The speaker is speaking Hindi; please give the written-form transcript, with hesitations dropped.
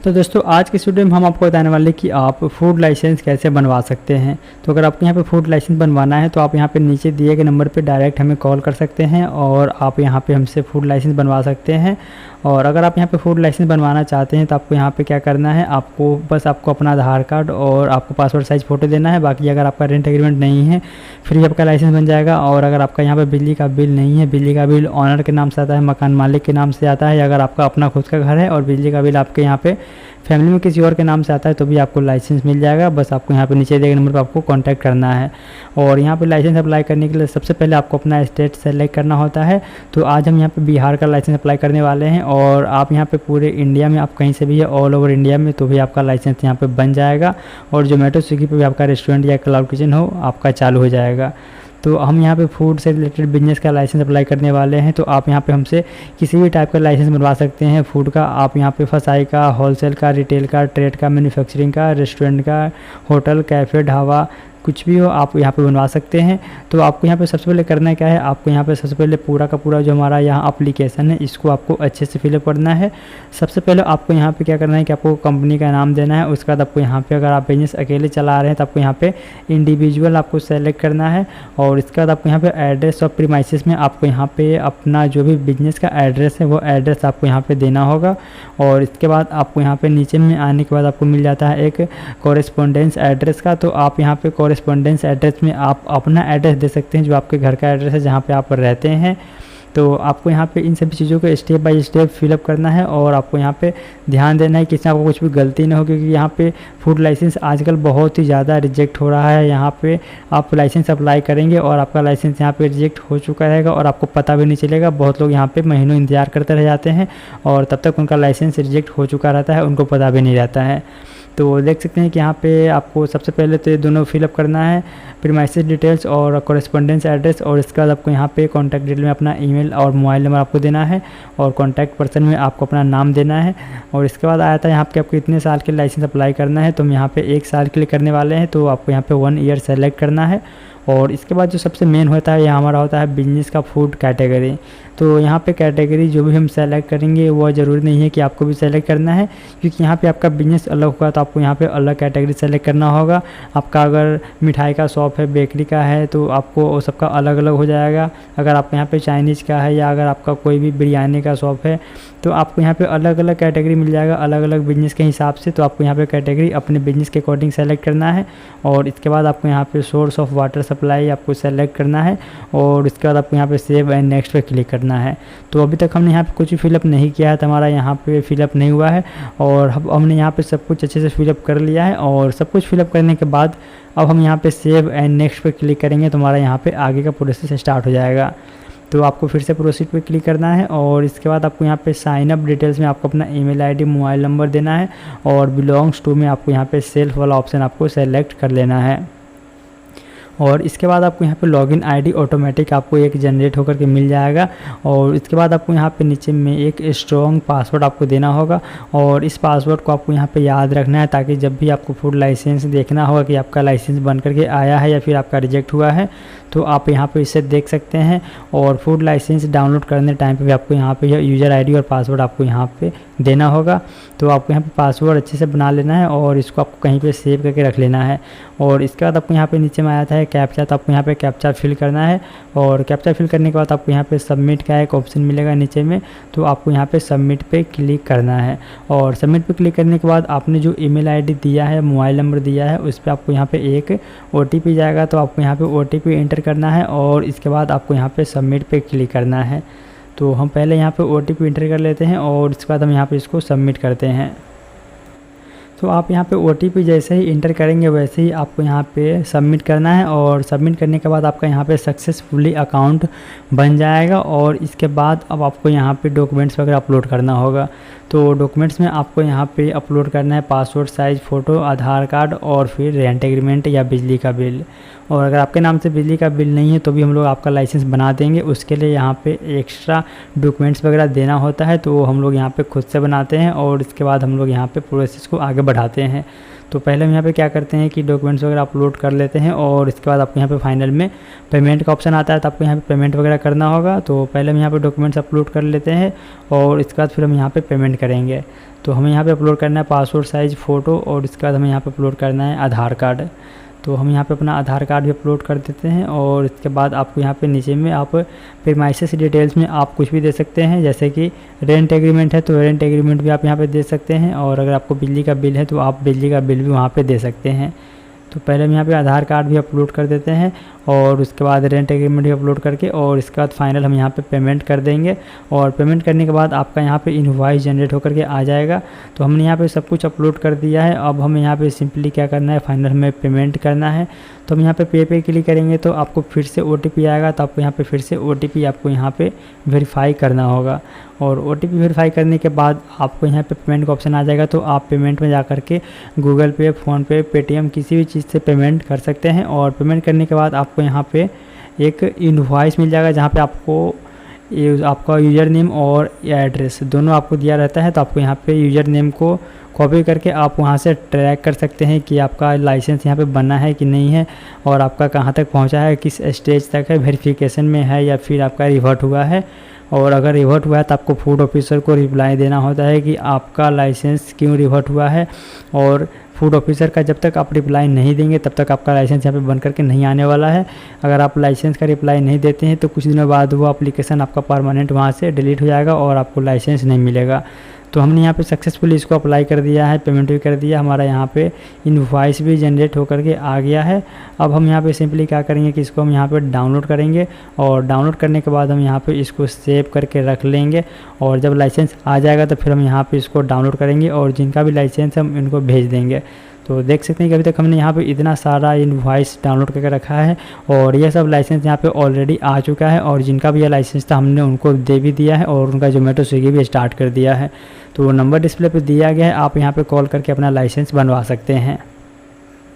तो दोस्तों आज की वीडियो में हम आपको बताने वाले कि आप फूड लाइसेंस कैसे बनवा सकते हैं। तो अगर आपको यहाँ पे फूड लाइसेंस बनवाना है तो आप यहाँ पे नीचे दिए गए नंबर पे डायरेक्ट हमें कॉल कर सकते हैं और आप यहाँ पे हमसे फूड लाइसेंस बनवा सकते हैं। और अगर आप यहाँ पे फूड लाइसेंस बनवाना चाहते हैं तो आपको यहाँ पे क्या करना है, आपको अपना आधार कार्ड और आपको पासपोर्ट साइज़ फ़ोटो देना है। बाकी अगर आपका रेंट एग्रीमेंट नहीं है फ्री आपका लाइसेंस बन जाएगा। और अगर आपका यहाँ पे बिजली का बिल नहीं है, बिजली का बिल ऑनर के नाम से आता है, मकान मालिक के नाम से आता है, अगर आपका अपना खुद का घर है और बिजली का बिल आपके यहाँ पे फैमिली में किसी और के नाम से आता है तो भी आपको लाइसेंस मिल जाएगा। बस आपको यहाँ पे नीचे दिए गए नंबर पर आपको कांटेक्ट करना है। और यहाँ पे लाइसेंस अप्लाई करने के लिए सबसे पहले आपको अपना स्टेट सेलेक्ट करना होता है। तो आज हम यहाँ पे बिहार का लाइसेंस अप्लाई करने वाले हैं। और आप यहाँ पे पूरे इंडिया में आप कहीं से भी है, ऑल ओवर इंडिया में, तो भी आपका लाइसेंस यहाँ पे बन जाएगा। और जोमेटो स्विगी पे भी आपका रेस्टोरेंट या क्लाउड किचन हो आपका चालू हो जाएगा। तो हम यहाँ पे फूड से रिलेटेड बिजनेस का लाइसेंस अप्लाई करने वाले हैं। तो आप यहाँ पे हमसे किसी भी टाइप का लाइसेंस बनवा सकते हैं फूड का। आप यहाँ पे फसाई का, होलसेल का, रिटेल का, ट्रेड का, मैन्युफैक्चरिंग का, रेस्टोरेंट का, होटल, कैफ़े, ढाबा, कुछ भी हो आप यहाँ पे बनवा सकते हैं। तो आपको यहाँ पे सबसे पहले करना क्या है, आपको यहाँ पे सबसे पहले पूरा का पूरा जो हमारा यहाँ एप्लीकेशन है इसको आपको अच्छे से फिलअप करना है। सबसे पहले आपको यहाँ पे क्या करना है कि आपको कंपनी का नाम देना है। उसके बाद आपको यहाँ पे अगर आप बिजनेस अकेले चला रहे हैं तो आपको यहाँ पे इंडिविजुअल आपको सेलेक्ट करना है। और इसके बाद आपको यहाँ पे एड्रेस ऑफ प्रीमाइसेस में आपको यहाँ पे अपना जो भी बिजनेस का एड्रेस है वो एड्रेस आपको यहाँ पे देना होगा। और इसके बाद आपको यहाँ पे नीचे में आने के बाद आपको मिल जाता है एक कॉरेस्पॉन्डेंस एड्रेस का। तो आप यहाँ पे कॉरेस्पॉन्डेंस एड्रेस में आप अपना एड्रेस दे सकते हैं जो आपके घर का एड्रेस है जहाँ पे आप रहते हैं। तो आपको यहाँ पे इन सभी चीज़ों को स्टेप बाय स्टेप फिलअप करना है। और आपको यहाँ पे ध्यान देना है कि इसमें आपको कुछ भी गलती ना हो, क्योंकि यहाँ पे फूड लाइसेंस आजकल बहुत ही ज़्यादा रिजेक्ट हो रहा है। यहाँ पे आप लाइसेंस अप्लाई करेंगे और आपका लाइसेंस यहाँ पे रिजेक्ट हो चुका रहेगा और आपको पता भी नहीं चलेगा। बहुत लोग यहाँ पे महीनों इंतजार करते रह जाते हैं और तब तक उनका लाइसेंस रिजेक्ट हो चुका रहता है, उनको पता भी नहीं रहता है। तो देख सकते हैं कि यहाँ पे आपको सबसे पहले तो ये दोनों फिलअप करना है, प्रीमाइसेस डिटेल्स और कॉरेस्पॉन्डेंस एड्रेस। और इसके बाद आपको यहाँ पे कॉन्टैक्ट डिटेल में अपना ईमेल और मोबाइल नंबर आपको देना है और कॉन्टैक्ट पर्सन में आपको अपना नाम देना है। और इसके बाद आया था यहाँ पे आपको कितने साल के लाइसेंस अप्लाई करना है। तो हम यहाँ पे 1 साल के लिए करने वाले हैं, तो आपको यहाँ पे 1 ईयर सेलेक्ट करना है। और इसके बाद जो सबसे मेन होता है यह हमारा होता है बिजनेस का फूड कैटेगरी। तो यहाँ पे कैटेगरी जो भी हम सेलेक्ट करेंगे वो ज़रूरी नहीं है कि आपको भी सेलेक्ट करना है, क्योंकि यहाँ पे आपका बिजनेस अलग होगा तो आपको यहाँ पे अलग कैटेगरी सेलेक्ट करना होगा। आपका अगर मिठाई का शॉप है, बेकरी का है, तो आपको वो सबका अलग अलग हो जाएगा। अगर आप यहाँ पे चाइनीज़ का है या अगर आपका कोई भी बिरयानी का शॉप है तो आपको यहाँ पे अलग अलग कैटेगरी मिल जाएगा अलग अलग बिजनेस के हिसाब से। तो आपको यहाँ पे कैटेगरी अपने बिजनेस के अकॉर्डिंग सेलेक्ट करना है। और इसके बाद आपको यहाँ पे सोर्स ऑफ वाटर सप्लाई आपको सेलेक्ट करना है। और इसके बाद आपको यहाँ पे सेव एंड नेक्स्ट पे क्लिक करना है। तो अभी तक हमने यहाँ पे कुछ भी फिलअप नहीं किया है तो हमारा यहाँ पे फिलअप नहीं हुआ है। और हमने यहाँ पे सब कुछ अच्छे से फिलअप कर लिया है। और सब कुछ फिलअप करने के बाद अब हम यहाँ पे सेव एंड नेक्स्ट पे क्लिक करेंगे तो हमारा यहाँ पे आगे का प्रोसेस स्टार्ट हो जाएगा। तो आपको फिर से प्रोसीड पे क्लिक करना है। और इसके बाद आपको यहाँ पे साइन अप डिटेल्स में आपको अपना ईमेल आईडी, मोबाइल नंबर देना है। और बिलोंग्स टू में आपको यहाँ पे सेल्फ वाला ऑप्शन आपको सेलेक्ट कर लेना है। और इसके बाद आपको यहाँ पे लॉगिन आईडी ऑटोमेटिक आपको एक जनरेट होकर के मिल जाएगा। और इसके बाद आपको यहाँ पे नीचे में एक स्ट्रॉन्ग पासवर्ड आपको देना होगा। और इस पासवर्ड को आपको यहाँ पे याद रखना है ताकि जब भी आपको फूड लाइसेंस देखना होगा कि आपका लाइसेंस बन करके आया है या फिर आपका रिजेक्ट हुआ है तो आप यहाँ पे इसे देख सकते हैं। और फूड लाइसेंस डाउनलोड करने टाइम पे भी आपको यहाँ पे यूज़र आईडी और पासवर्ड आपको यहाँ पे देना होगा। तो आपको यहाँ पे पासवर्ड अच्छे से बना लेना है और इसको आपको कहीं पे सेव करके रख लेना है। और इसके बाद आपको यहाँ पे नीचे में आया था कैप्चा, तो आपको यहाँ पे कैप्चा फिल करना है। और कैप्चा फिल करने के बाद आपको यहाँ पे सबमिट का एक ऑप्शन मिलेगा नीचे में, तो आपको यहाँ पे सबमिट पे क्लिक करना है। और सबमिट पे क्लिक करने के बाद आपने जो ईमेल आईडी दिया है, मोबाइल नंबर दिया है, उस पर आपको यहाँ पे एक OTP जाएगा। तो आपको यहाँ पे OTP एंटर करना है और इसके बाद आपको यहाँ पे सबमिट पे क्लिक करना है। तो हम पहले यहाँ पे OTP एंटर कर लेते हैं और इसके बाद हम यहाँ पे इसको सबमिट करते हैं। तो आप यहाँ पे OTP जैसे ही इंटर करेंगे वैसे ही आपको यहाँ पे सबमिट करना है। और सबमिट करने के बाद आपका यहाँ पे सक्सेसफुली अकाउंट बन जाएगा। और इसके बाद अब आपको यहाँ पे डॉक्यूमेंट्स वगैरह अपलोड करना होगा। तो डॉक्यूमेंट्स में आपको यहाँ पे अपलोड करना है पासपोर्ट साइज़ फ़ोटो, आधार कार्ड और फिर रेंट एग्रीमेंट या बिजली का बिल। और अगर आपके नाम से बिजली का बिल नहीं है तो भी हम लोग आपका लाइसेंस बना देंगे। उसके लिए यहाँ पे एक्स्ट्रा डॉक्यूमेंट्स वगैरह देना होता है तो हम लोग यहाँ पे खुद से बनाते हैं और इसके बाद हम लोग यहाँ पे प्रोसेस को आगे बढ़ाते हैं। तो पहले हम यहाँ पे क्या करते हैं कि डॉक्यूमेंट्स वगैरह अपलोड कर लेते हैं और इसके बाद आपको यहाँ पे फाइनल में पेमेंट का ऑप्शन आता है, तो आपको यहाँ पे पेमेंट वगैरह करना होगा। तो पहले हम यहाँ पे डॉक्यूमेंट्स अपलोड कर लेते हैं और इसके बाद फिर हम यहाँ पे पेमेंट करेंगे। तो हमें यहाँ पे अपलोड करना है पासपोर्ट साइज़ फ़ोटो और इसके बाद हमें यहाँ पे अपलोड करना है आधार कार्ड। तो हम यहाँ पे अपना आधार कार्ड भी अपलोड कर देते हैं और इसके बाद आपको यहाँ पे नीचे में आप प्रीमाइसेस डिटेल्स में आप कुछ भी दे सकते हैं, जैसे कि रेंट एग्रीमेंट है तो रेंट एग्रीमेंट भी आप यहाँ पे दे सकते हैं, और अगर आपको बिजली का बिल है तो आप बिजली का बिल भी वहाँ पे दे सकते हैं। तो पहले हम यहाँ पे आधार कार्ड भी अपलोड कर देते हैं और उसके बाद रेंट एग्रीमेंट भी अपलोड करके और इसके बाद फाइनल हम यहाँ पे पेमेंट कर देंगे। और पेमेंट करने के बाद आपका यहाँ पे इनवॉइस जनरेट होकर के आ जाएगा। तो हमने यहाँ पे सब कुछ अपलोड कर दिया है। अब हमें यहाँ पे सिंपली क्या करना है, फाइनल हमें पेमेंट करना है। तो हम यहाँ पे पे क्लिक करेंगे तो आपको फिर से OTP आएगा, तो आपको यहाँ पे फिर से OTP आपको यहाँ पे वेरीफाई करना होगा। और OTP वेरीफाई करने के बाद आपको यहाँ पे पेमेंट का ऑप्शन आ जाएगा। तो आप पेमेंट में जा कर के गूगल पे, फ़ोनपे, पेटीएम किसी भी चीज़ से पेमेंट कर सकते हैं। और पेमेंट करने के बाद आपको यहाँ पे एक इनवॉइस मिल जाएगा जहाँ पे आपका यूज़र नेम और एड्रेस दोनों आपको दिया रहता है। तो आपको यहाँ पे यूज़र नेम को कॉपी करके आप वहाँ से ट्रैक कर सकते हैं कि आपका लाइसेंस यहाँ पे बना है कि नहीं है और आपका कहाँ तक पहुँचा है, किस स्टेज तक है, वेरिफिकेशन में है या फिर आपका रिवर्ट हुआ है। और अगर रिवर्ट हुआ है तो आपको फूड ऑफिसर को रिप्लाई देना होता है कि आपका लाइसेंस क्यों रिवर्ट हुआ है। और फूड ऑफिसर का जब तक आप रिप्लाई नहीं देंगे तब तक आपका लाइसेंस यहाँ पे बन करके नहीं आने वाला है। अगर आप लाइसेंस का रिप्लाई नहीं देते हैं तो कुछ दिनों बाद वो एप्लीकेशन आपका परमानेंट वहाँ से डिलीट हो जाएगा और आपको लाइसेंस नहीं मिलेगा। तो हमने यहाँ पे सक्सेसफुली इसको अप्लाई कर दिया है, पेमेंट भी कर दिया, हमारा यहाँ पे इनवॉइस भी जनरेट होकर के आ गया है। अब हम यहाँ पे सिंपली क्या करेंगे कि इसको हम यहाँ पे डाउनलोड करेंगे और डाउनलोड करने के बाद हम यहाँ पे इसको सेव करके रख लेंगे। और जब लाइसेंस आ जाएगा तो फिर हम यहाँ पे इसको डाउनलोड करेंगे और जिनका भी लाइसेंस हम इनको भेज देंगे। तो देख सकते हैं कि अभी तक हमने यहाँ पे इतना सारा इनवॉइस डाउनलोड करके रखा है और ये सब लाइसेंस यहाँ पे ऑलरेडी आ चुका है। और जिनका भी ये लाइसेंस था हमने उनको दे भी दिया है और उनका जोमेटो स्विगी भी स्टार्ट कर दिया है। तो वो नंबर डिस्प्ले पे दिया गया है, आप यहाँ पे कॉल करके अपना लाइसेंस बनवा सकते हैं।